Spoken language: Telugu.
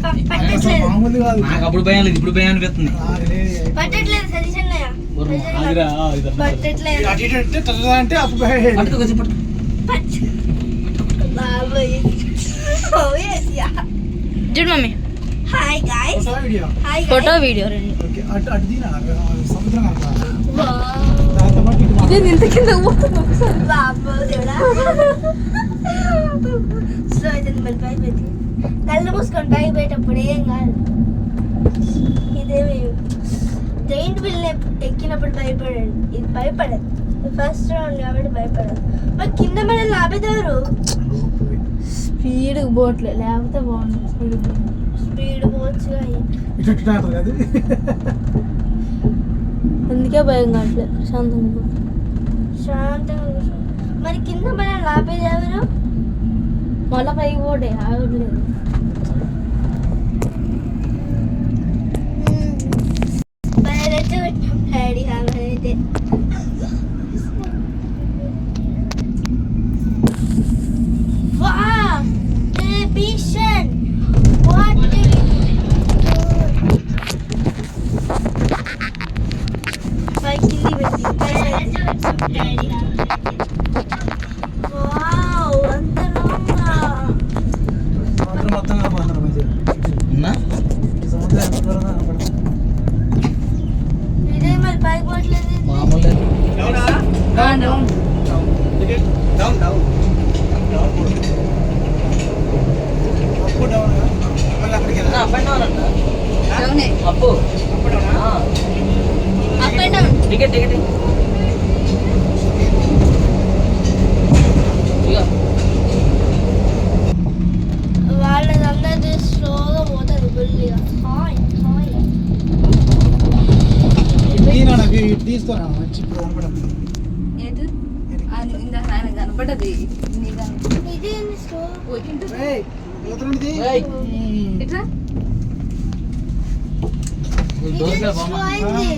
నాకు అప్పుడు భయం లేదు, ఇప్పుడు భయం అనిపిస్తుంది. చూడు mummy. Hi guys, photo video రెండు. ఇది ఇంత కింద పోతుంది ఒకసారి. సో అయితే మళ్ళీ భయపెట్టి కళ్ళు మూసుకొని భయపెట్టేటప్పుడు ఏం కాదు. ఇదేమి జైంట్ వీల్ ఎక్కినప్పుడు భయపడండి, ఇది భయపడదు. ఫస్ట్ రౌండ్ కాబట్టి భయపడదు. మరి కింద మన లాభేదారు స్పీడ్ పోవట్లే, లేకపోతే బాగుంది. స్పీడ్ పోవచ్చు. అందుకే భయం కావట్లేదు, ప్రశాంతంగా. శాంతంగా. మరి కింద మన లాభేది ఎవరు? మళ్ళీ పైకి పోటే ఆగట్లేదు. డాడీ అయితే wow, television. What did wow, అంతలోనా ఇదే మరి పైకి పోవట్లేదు. మామూలు అప్పు up and down. Ticket ticket వాళ్ళందరూ స్లోగా పోతారు బుల్లిగా. హాయ్ హాయ్ తీసుకోరా మంచి కనపడది. ఇది స్లో ఇట్లా ఇది స్లో అయింది.